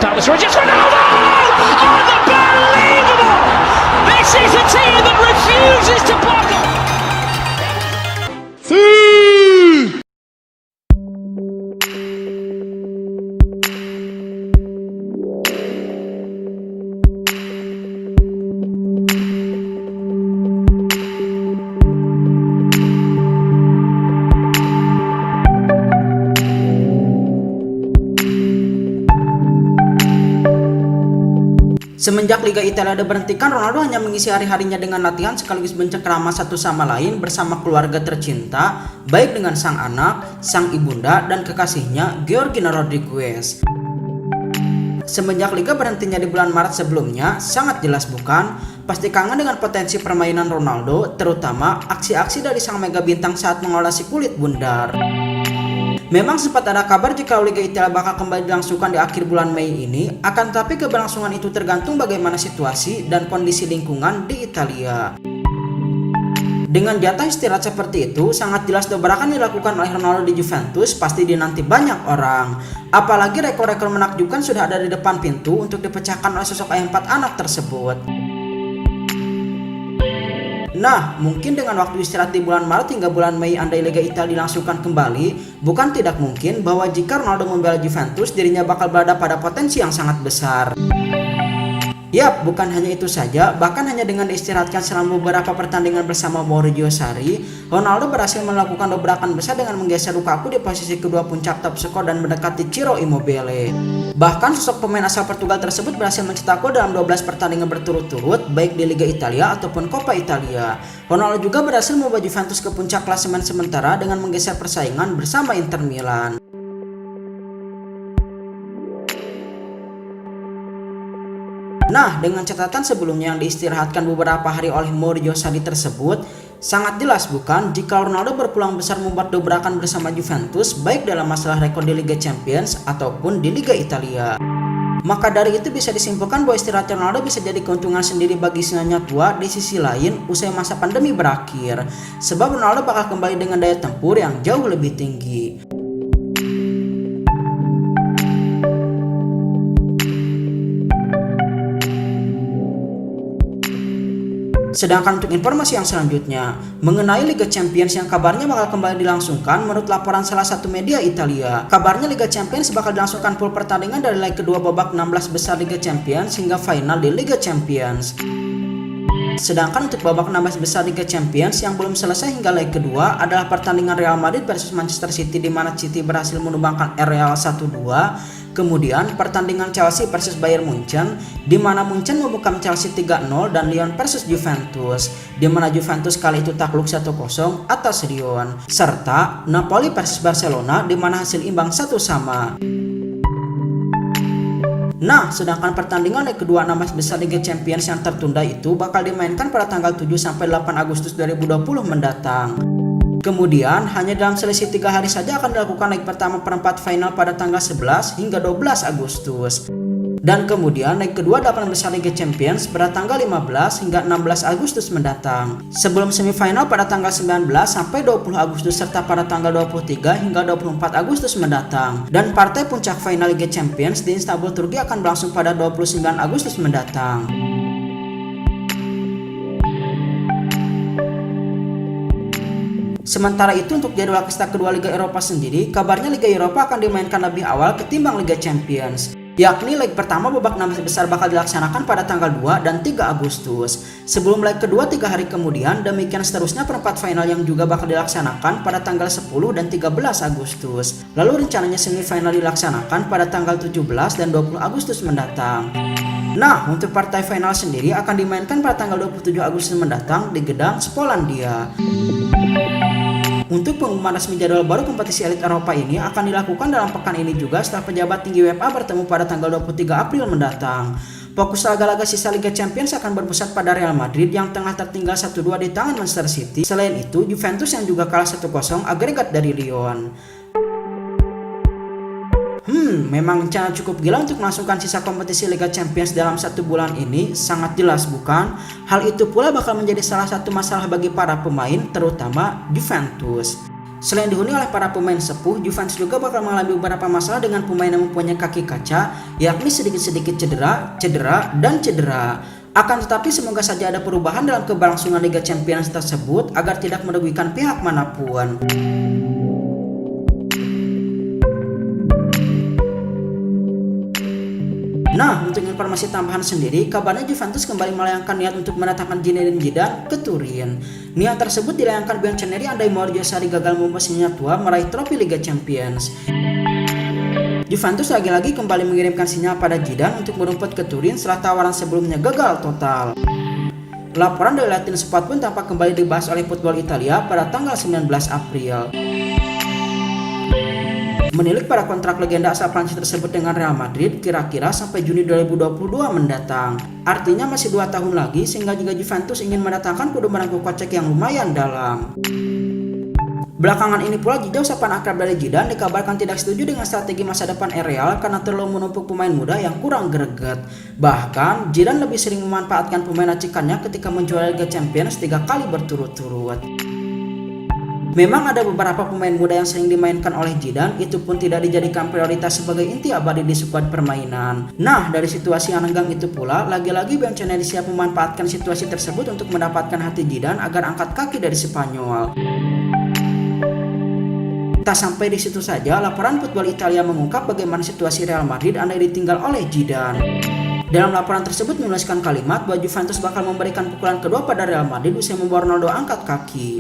That was Rodgers. Ronaldo! Unbelievable! This is a team that refuses to buckle. Semenjak Liga Italia diberhentikan, Ronaldo hanya mengisi hari-harinya dengan latihan sekaligus bercengkrama satu sama lain bersama keluarga tercinta, baik dengan sang anak, sang ibunda, dan kekasihnya, Georgina Rodriguez. Semenjak Liga berhentinya di bulan Maret sebelumnya, sangat jelas bukan? Pasti kangen dengan potensi permainan Ronaldo, terutama aksi-aksi dari sang mega bintang saat mengolesi kulit bundar. Memang sempat ada kabar jika Liga Italia bakal kembali dilangsungkan di akhir bulan Mei ini, akan tetapi keberlangsungan itu tergantung bagaimana situasi dan kondisi lingkungan di Italia. Dengan jatah istirahat seperti itu, sangat jelas dobrakan dilakukan oleh Ronaldo di Juventus pasti dinanti banyak orang. Apalagi rekor-rekor menakjubkan sudah ada di depan pintu untuk dipecahkan oleh sosok ayah 4 anak tersebut. Nah, mungkin dengan waktu istirahat di bulan Maret hingga bulan Mei andai Liga Italia dilangsungkan kembali, bukan tidak mungkin bahwa jika Ronaldo membela Juventus, dirinya bakal berada pada potensi yang sangat besar. Yap, bukan hanya itu saja, bahkan hanya dengan diistirahatkan selama beberapa pertandingan bersama Maurizio Sarri, Ronaldo berhasil melakukan dobrakan besar dengan menggeser Lukaku di posisi kedua puncak top skor dan mendekati Ciro Immobile. Bahkan sosok pemain asal Portugal tersebut berhasil mencetak gol dalam 12 pertandingan berturut-turut, baik di Liga Italia ataupun Coppa Italia. Ronaldo juga berhasil membawa Juventus ke puncak klasemen sementara dengan menggeser persaingan bersama Inter Milan. Nah, dengan catatan sebelumnya yang diistirahatkan beberapa hari oleh Maurizio Sarri tersebut, sangat jelas bukan jika Ronaldo berpeluang besar membuat dobrakan bersama Juventus baik dalam masalah rekor di Liga Champions ataupun di Liga Italia. Maka dari itu bisa disimpulkan bahwa istirahat Ronaldo bisa jadi keuntungan sendiri bagi singa tua di sisi lain usai masa pandemi berakhir, sebab Ronaldo bakal kembali dengan daya tempur yang jauh lebih tinggi. Sedangkan untuk informasi yang selanjutnya, mengenai Liga Champions yang kabarnya bakal kembali dilangsungkan menurut laporan salah satu media Italia. Kabarnya Liga Champions bakal dilangsungkan full pertandingan dari leg kedua babak 16 besar Liga Champions hingga final di Liga Champions. Sedangkan untuk babak 16 besar Liga Champions yang belum selesai hingga leg kedua adalah pertandingan Real Madrid versus Manchester City di mana City berhasil menumbangkan Real 1-2. Kemudian pertandingan Chelsea versus Bayern Munchen di mana Munchen membungkam Chelsea 3-0 dan Lyon versus Juventus di mana Juventus kali itu takluk 1-0 atas Lyon, serta Napoli versus Barcelona di mana hasil imbang 1-1. Nah, sedangkan pertandingan leg kedua 16 besar Liga Champions yang tertunda itu bakal dimainkan pada tanggal 7 sampai 8 Agustus 2020 mendatang. Kemudian, hanya dalam selisih 3 hari saja akan dilakukan leg pertama perempat final pada tanggal 11 hingga 12 Agustus. Dan kemudian leg kedua 8 besar Liga Champions pada tanggal 15 hingga 16 Agustus mendatang. Sebelum semifinal pada tanggal 19 sampai 20 Agustus serta pada tanggal 23 hingga 24 Agustus mendatang. Dan partai puncak final Liga Champions di Istanbul, Turki akan berlangsung pada 29 Agustus mendatang. Sementara itu untuk jadwal pesta kedua Liga Eropa sendiri, kabarnya Liga Eropa akan dimainkan lebih awal ketimbang Liga Champions. Yakni leg pertama babak 16 besar bakal dilaksanakan pada tanggal 2 dan 3 Agustus. Sebelum leg kedua 3 hari kemudian, demikian seterusnya perempat final yang juga bakal dilaksanakan pada tanggal 10 dan 13 Agustus. Lalu rencananya semifinal dilaksanakan pada tanggal 17 dan 20 Agustus mendatang. Nah, untuk partai final sendiri akan dimainkan pada tanggal 27 Agustus mendatang di Gdansk, Polandia. Untuk pengumuman resmi jadwal baru kompetisi elit Eropa ini akan dilakukan dalam pekan ini juga setelah pejabat tinggi UEFA bertemu pada tanggal 23 April mendatang. Fokus laga-laga sisa Liga Champions akan berpusat pada Real Madrid yang tengah tertinggal 1-2 di tangan Manchester City. Selain itu, Juventus yang juga kalah 1-0 agregat dari Lyon. Memang rencana cukup gila untuk melangsungkan sisa kompetisi Liga Champions dalam 1 bulan ini, sangat jelas bukan? Hal itu pula bakal menjadi salah satu masalah bagi para pemain, terutama Juventus. Selain dihuni oleh para pemain sepuh, Juventus juga bakal mengalami beberapa masalah dengan pemain yang mempunyai kaki kaca, yakni sedikit-sedikit cedera. Akan tetapi semoga saja ada perubahan dalam keberlangsungan Liga Champions tersebut agar tidak merugikan pihak manapun. Nah, untuk informasi tambahan sendiri, kabarnya Juventus kembali melayangkan niat untuk mendatangkan Zinedine Zidane ke Turin. Niat tersebut dilayangkan Bianconeri andai Maurizio Sarri gagal membuat Tua meraih trofi Liga Champions. Juventus lagi-lagi kembali mengirimkan sinyal pada Zidane untuk merumput ke Turin setelah tawaran sebelumnya gagal total. Laporan dari Latin Sport pun tampak kembali dibahas oleh Football Italia pada tanggal 19 April. Menilik pada kontrak legenda asal Prancis tersebut dengan Real Madrid kira-kira sampai Juni 2022 mendatang. Artinya masih 2 tahun lagi, sehingga jika Juventus ingin mendatangkan kudu merangkul kocek yang lumayan dalam. Belakangan ini pula jika usapan akrab dari Zidane dikabarkan tidak setuju dengan strategi masa depan Real karena terlalu menumpuk pemain muda yang kurang greget. Bahkan Zidane lebih sering memanfaatkan pemain racikannya ketika menjuarai Liga Champions 3 kali berturut-turut. Memang ada beberapa pemain muda yang sering dimainkan oleh Zidane, itu pun tidak dijadikan prioritas sebagai inti abadi di skuad permainan. Nah, dari situasi yang renggang itu pula, lagi-lagi Bianconeri siap memanfaatkan situasi tersebut untuk mendapatkan hati Zidane agar angkat kaki dari Spanyol. Tak sampai di situ saja, laporan Football Italia mengungkap bagaimana situasi Real Madrid andai ditinggal oleh Zidane. Dalam laporan tersebut menuliskan kalimat bahwa Juventus bakal memberikan pukulan kedua pada Real Madrid usai membawa Ronaldo angkat kaki.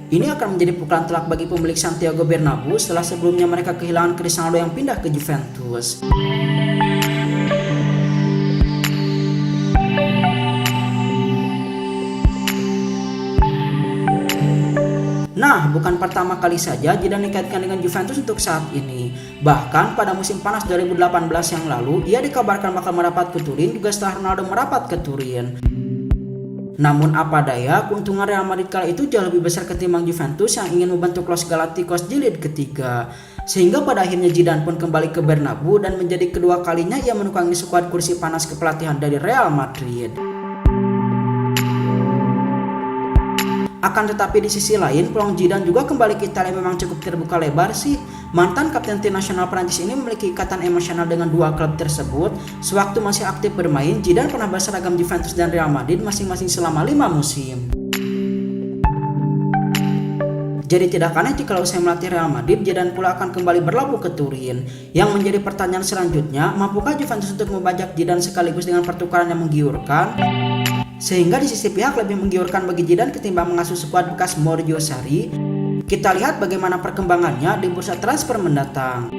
Ini akan menjadi pukulan telak bagi pemilik Santiago Bernabeu setelah sebelumnya mereka kehilangan Cristiano Ronaldo yang pindah ke Juventus. Nah, bukan pertama kali saja Zidane dikaitkan dengan Juventus untuk saat ini. Bahkan pada musim panas 2018 yang lalu, ia dikabarkan bakal merapat ke Turin juga setelah Ronaldo merapat ke Turin. Namun apa daya, keuntungan Real Madrid kala itu jauh lebih besar ketimbang Juventus yang ingin membantu Los Galacticos jilid ketiga. Sehingga pada akhirnya Zidane pun kembali ke Bernabeu dan menjadi kedua kalinya ia menukangi skuad kursi panas kepelatihan dari Real Madrid. Akan tetapi di sisi lain, peluang Zidane juga kembali ke Italia memang cukup terbuka lebar sih. Mantan kapten tim nasional Prancis ini memiliki ikatan emosional dengan dua klub tersebut. Sewaktu masih aktif bermain, Zidane pernah berseragam Juventus dan Real Madrid masing-masing selama 5 musim. Jadi tidak aneh jika usai melatih Real Madrid, Zidane pula akan kembali berlabuh ke Turin. Yang menjadi pertanyaan selanjutnya, mampukah Juventus untuk membajak Zidane sekaligus dengan pertukaran yang menggiurkan? Sehingga di sisi pihak lebih menggiurkan bagi Zidane ketimbang mengasuh skuad bekas Maurizio Sarri. Kita lihat bagaimana perkembangannya di bursa transfer mendatang.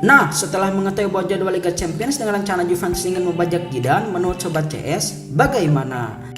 Nah, setelah mengetahui bahwa jadwal Liga Champions dengan rencana Juventus ingin membajak Zidane, menurut Sobat CS, bagaimana?